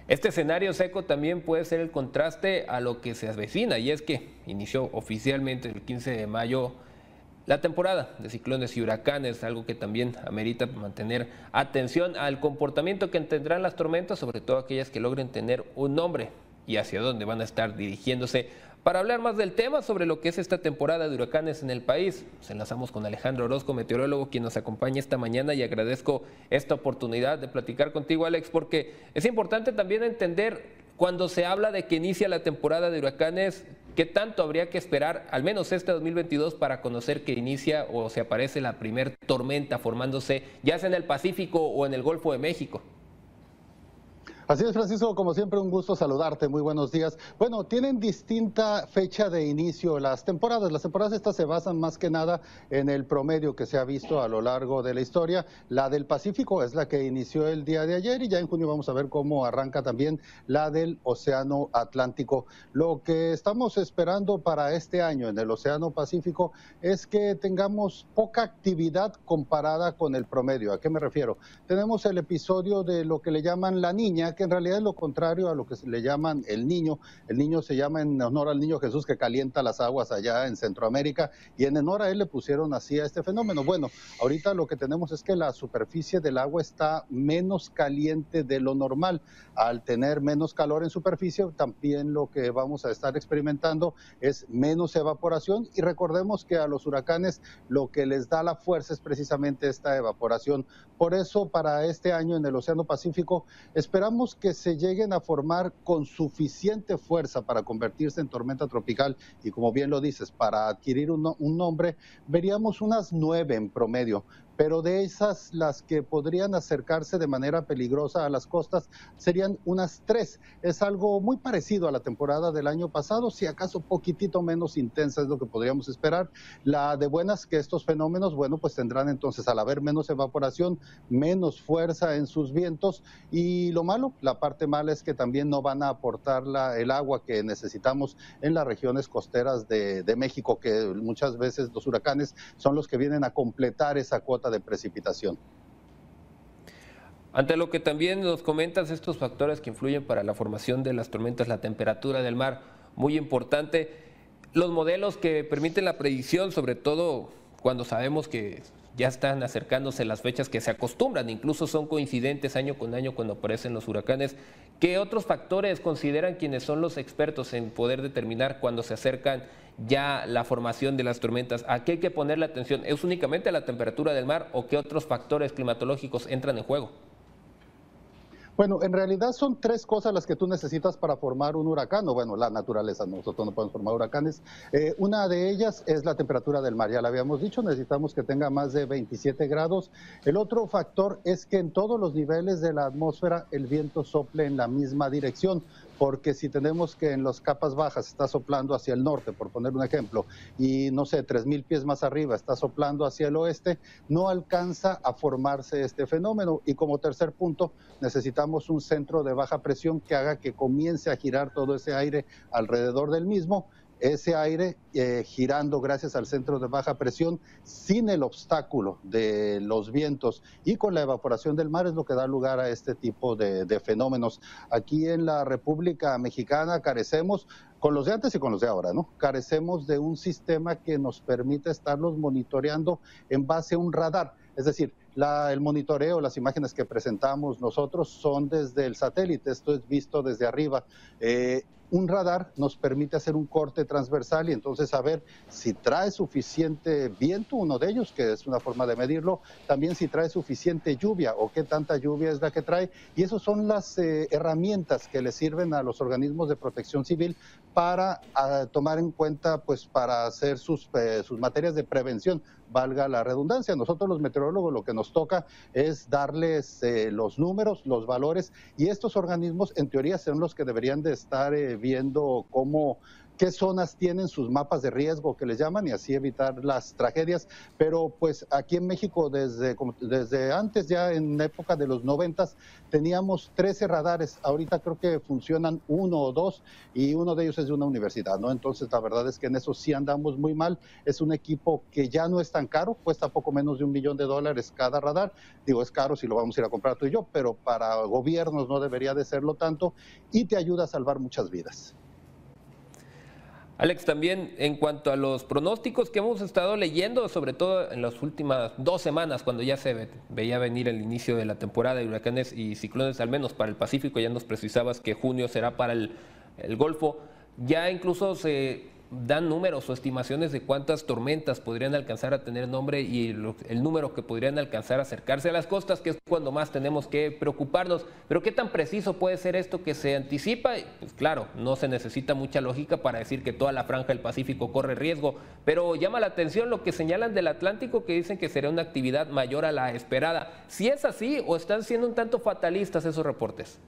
Este escenario seco también puede ser el contraste a lo que se avecina, y es que inició oficialmente el 15 de mayo la temporada de ciclones y huracanes, algo que también amerita mantener atención al comportamiento que tendrán las tormentas, sobre todo aquellas que logren tener un nombre y hacia dónde van a estar dirigiéndose. Para hablar más del tema sobre lo que es esta temporada de huracanes en el país, nos enlazamos con Alejandro Orozco, meteorólogo, quien nos acompaña esta mañana, y agradezco esta oportunidad de platicar contigo, Alex, porque es importante también entender cuando se habla de que inicia la temporada de huracanes, ¿qué tanto habría que esperar, al menos este 2022, para conocer que inicia o se aparece la primer tormenta formándose, ya sea en el Pacífico o en el Golfo de México? Así es, Francisco, como siempre un gusto saludarte, muy buenos días. Bueno, tienen distinta fecha de inicio las temporadas. Las temporadas estas se basan más que nada en el promedio que se ha visto a lo largo de la historia. La del Pacífico es la que inició el día de ayer y ya en junio vamos a ver cómo arranca también la del Océano Atlántico. Lo que estamos esperando para este año en el Océano Pacífico es que tengamos poca actividad comparada con el promedio. ¿A qué me refiero? Tenemos el episodio de lo que le llaman la Niña, que en realidad es lo contrario a lo que se le llaman el Niño. El Niño se llama en honor al Niño Jesús que calienta las aguas allá en Centroamérica, y en honor a él le pusieron así a este fenómeno. Bueno, ahorita lo que tenemos es que la superficie del agua está menos caliente de lo normal. Al tener menos calor en superficie, también lo que vamos a estar experimentando es menos evaporación, y recordemos que a los huracanes lo que les da la fuerza es precisamente esta evaporación. Por eso, para este año en el Océano Pacífico esperamos que se lleguen a formar con suficiente fuerza para convertirse en tormenta tropical, y como bien lo dices, para adquirir un nombre, veríamos unas 9 en promedio. Pero de esas, las que podrían acercarse de manera peligrosa a las costas serían unas 3. Es algo muy parecido a la temporada del año pasado, si acaso poquitito menos intensa es lo que podríamos esperar. La de buenas que estos fenómenos, bueno, pues tendrán entonces, al haber menos evaporación, menos fuerza en sus vientos, y lo malo, la parte mala es que también no van a aportar el agua que necesitamos en las regiones costeras de México, que muchas veces los huracanes son los que vienen a completar esa cuota de precipitación. Ante lo que también nos comentas, estos factores que influyen para la formación de las tormentas, la temperatura del mar, muy importante, los modelos que permiten la predicción, sobre todo cuando sabemos que ya están acercándose las fechas que se acostumbran, incluso son coincidentes año con año cuando aparecen los huracanes. ¿Qué otros factores consideran quienes son los expertos en poder determinar cuando se acercan ya la formación de las tormentas? ¿A qué hay que ponerle atención? ¿Es únicamente la temperatura del mar o qué otros factores climatológicos entran en juego? Bueno, en realidad son 3 cosas las que tú necesitas para formar un huracán, o bueno, la naturaleza, nosotros no podemos formar huracanes. Una de ellas es la temperatura del mar, ya la habíamos dicho, necesitamos que tenga más de 27 grados. El otro factor es que en todos los niveles de la atmósfera el viento sople en la misma dirección, porque si tenemos que en las capas bajas está soplando hacia el norte, por poner un ejemplo, y no sé, 3,000 pies más arriba está soplando hacia el oeste, no alcanza a formarse este fenómeno. Y como tercer punto, necesitamos un centro de baja presión que haga que comience a girar todo ese aire alrededor del mismo. Ese aire girando gracias al centro de baja presión, sin el obstáculo de los vientos y con la evaporación del mar, es lo que da lugar a este tipo de fenómenos. Aquí en la República Mexicana carecemos, con los de antes y con los de ahora, ¿no? Carecemos de un sistema que nos permita estarlos monitoreando en base a un radar. Es decir, el monitoreo, las imágenes que presentamos nosotros son desde el satélite, esto es visto desde arriba. Un radar nos permite hacer un corte transversal y entonces saber si trae suficiente viento, uno de ellos, que es una forma de medirlo, también si trae suficiente lluvia o qué tanta lluvia es la que trae, y esas son las herramientas que le sirven a los organismos de protección civil para tomar en cuenta, pues para hacer sus materias de prevención, valga la redundancia. Nosotros los meteorólogos lo que nos toca es darles los números, los valores, y estos organismos en teoría son los que deberían de estar viendo qué zonas tienen sus mapas de riesgo que les llaman y así evitar las tragedias. Pero pues aquí en México desde antes, ya en la época de los 90, teníamos 13 radares. Ahorita creo que funcionan uno o dos y uno de ellos es de una universidad, ¿no? Entonces la verdad es que en eso sí andamos muy mal. Es un equipo que ya no es tan caro, cuesta poco menos de $1 millón cada radar. Digo, es caro si lo vamos a ir a comprar tú y yo, pero para gobiernos no debería de serlo tanto y te ayuda a salvar muchas vidas. Alex, también en cuanto a los pronósticos que hemos estado leyendo, sobre todo en las últimas 2 semanas, cuando ya se veía venir el inicio de la temporada de huracanes y ciclones, al menos para el Pacífico, ya nos precisabas que junio será para el Golfo, ya incluso se dan números o estimaciones de cuántas tormentas podrían alcanzar a tener nombre y el número que podrían alcanzar a acercarse a las costas, que es cuando más tenemos que preocuparnos. Pero ¿qué tan preciso puede ser esto que se anticipa? Pues claro, no se necesita mucha lógica para decir que toda la franja del Pacífico corre riesgo, pero llama la atención lo que señalan del Atlántico, que dicen que será una actividad mayor a la esperada. ¿Si es así o están siendo un tanto fatalistas esos reportes?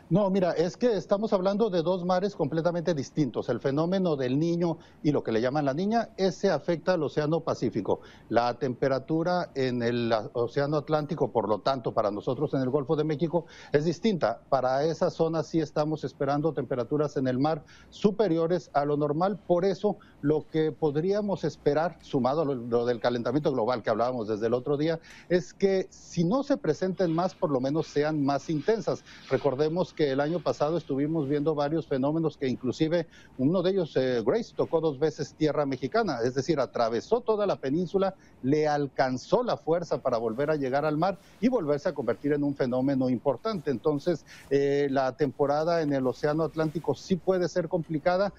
No, mira, es que estamos hablando de dos mares completamente distintos. El fenómeno del Niño y lo que le llaman la Niña, ese afecta al Océano Pacífico. La temperatura en el Océano Atlántico, por lo tanto, para nosotros en el Golfo de México, es distinta. Para esa zona sí estamos esperando temperaturas en el mar superiores a lo normal. Por eso, lo que podríamos esperar, sumado a lo del calentamiento global que hablábamos desde el otro día, es que si no se presenten más, por lo menos sean más intensas. Recordemos que el año pasado estuvimos viendo varios fenómenos que inclusive uno de ellos, Grace, tocó 2 veces tierra mexicana, es decir, atravesó toda la península, le alcanzó la fuerza para volver a llegar al mar y volverse a convertir en un fenómeno importante. Entonces, la temporada en el Océano Atlántico sí puede ser complicada,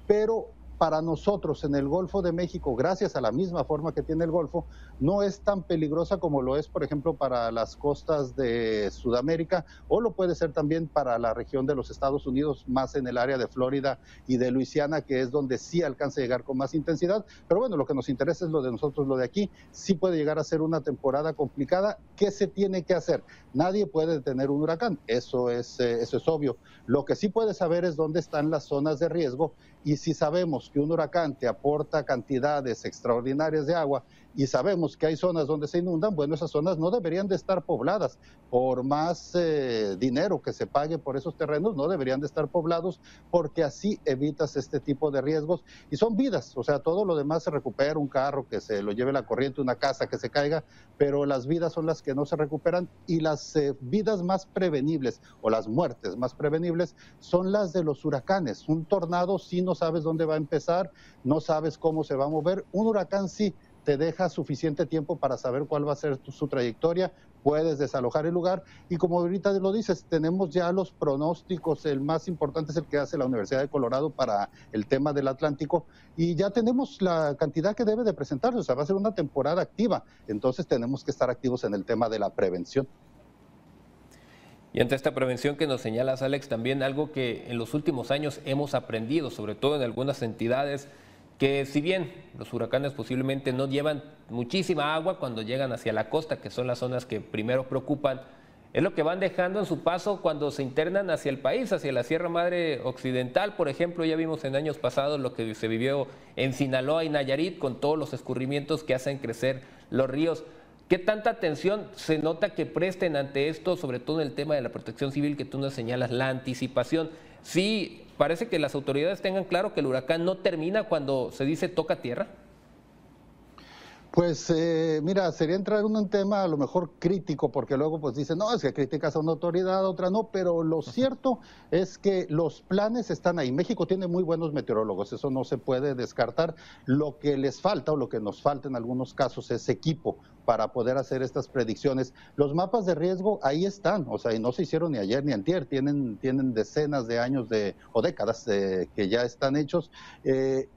pero para nosotros en el Golfo de México, gracias a la misma forma que tiene el Golfo, no es tan peligrosa como lo es, por ejemplo, para las costas de Sudamérica, o lo puede ser también para la región de los Estados Unidos, más en el área de Florida y de Luisiana, que es donde sí alcanza a llegar con más intensidad. Pero bueno, lo que nos interesa es lo de nosotros, lo de aquí. Sí puede llegar a ser una temporada complicada. ¿Qué se tiene que hacer? Nadie puede detener un huracán, eso es obvio. Lo que sí puede saber es dónde están las zonas de riesgo, y si sabemos que un huracán te aporta cantidades extraordinarias de agua y sabemos que hay zonas donde se inundan, bueno, esas zonas no deberían de estar pobladas. Por más dinero que se pague por esos terrenos, no deberían de estar poblados, porque así evitas este tipo de riesgos y son vidas. O sea, todo lo demás se recupera, un carro que se lo lleve la corriente, una casa que se caiga, pero las vidas son las que no se recuperan, y las vidas más prevenibles o las muertes más prevenibles son las de los huracanes. Un tornado sí no sabes dónde va a empezar, no sabes cómo se va a mover. Un huracán sí te deja suficiente tiempo para saber cuál va a ser su trayectoria, puedes desalojar el lugar, y como ahorita lo dices, tenemos ya los pronósticos. El más importante es el que hace la Universidad de Colorado para el tema del Atlántico, y ya tenemos la cantidad que debe de presentarse. O sea, va a ser una temporada activa, entonces tenemos que estar activos en el tema de la prevención. Y ante esta prevención que nos señalas, Alex, también algo que en los últimos años hemos aprendido, sobre todo en algunas entidades, que si bien los huracanes posiblemente no llevan muchísima agua cuando llegan hacia la costa, que son las zonas que primero preocupan, es lo que van dejando en su paso cuando se internan hacia el país, hacia la Sierra Madre Occidental. Por ejemplo, ya vimos en años pasados lo que se vivió en Sinaloa y Nayarit, con todos los escurrimientos que hacen crecer los ríos. ¿Qué tanta atención se nota que presten ante esto, sobre todo en el tema de la protección civil que tú nos señalas, la anticipación? Sí, parece que las autoridades tengan claro que el huracán no termina cuando se dice toca tierra. Pues mira, sería entrar en un tema a lo mejor crítico, porque luego pues dicen, no, es que criticas a una autoridad, a otra no, pero lo cierto es que los planes están ahí. México tiene muy buenos meteorólogos, eso no se puede descartar. Lo que les falta, o lo que nos falta en algunos casos, es equipo para poder hacer estas predicciones. Los mapas de riesgo ahí están, o sea, y no se hicieron ni ayer ni antier, tienen decenas de años o décadas que ya están hechos,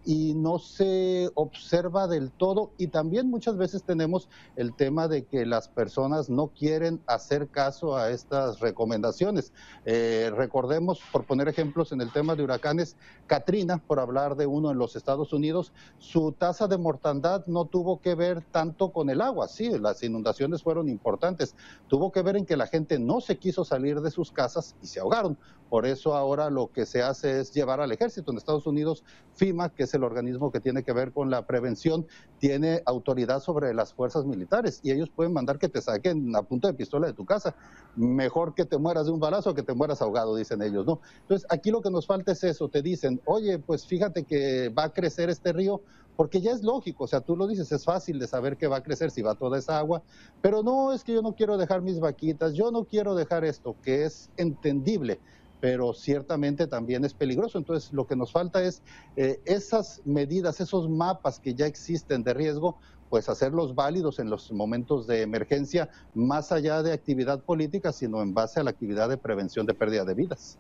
y no se observa del todo. Y también muchas veces tenemos el tema de que las personas no quieren hacer caso a estas recomendaciones. Recordemos, por poner ejemplos, en el tema de huracanes, Katrina, por hablar de uno en los Estados Unidos, su tasa de mortandad no tuvo que ver tanto con el agua. Sí, las inundaciones fueron importantes, tuvo que ver en que la gente no se quiso salir de sus casas y se ahogaron. Por eso ahora lo que se hace es llevar al ejército. En Estados Unidos, FEMA, que es el organismo que tiene que ver con la prevención, tiene autoridad sobre las fuerzas militares y ellos pueden mandar que te saquen a punta de pistola de tu casa. Mejor que te mueras de un balazo que te mueras ahogado, dicen ellos, ¿no? Entonces, aquí lo que nos falta es eso. Te dicen, oye, pues fíjate que va a crecer este río, porque ya es lógico, o sea, tú lo dices, es fácil de saber que va a crecer si va toda esa agua, pero no, es que yo no quiero dejar mis vaquitas, yo no quiero dejar esto, que es entendible, pero ciertamente también es peligroso. Entonces, lo que nos falta es esas medidas, esos mapas que ya existen de riesgo, pues hacerlos válidos en los momentos de emergencia, más allá de actividad política, sino en base a la actividad de prevención de pérdida de vidas.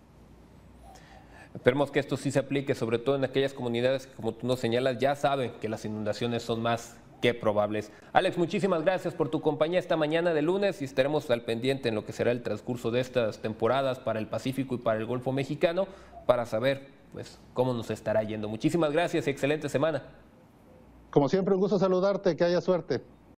Esperemos que esto sí se aplique, sobre todo en aquellas comunidades que, como tú nos señalas, ya saben que las inundaciones son más que probables. Alex, muchísimas gracias por tu compañía esta mañana de lunes y estaremos al pendiente en lo que será el transcurso de estas temporadas para el Pacífico y para el Golfo Mexicano para saber pues cómo nos estará yendo. Muchísimas gracias y excelente semana. Como siempre, un gusto saludarte, que haya suerte.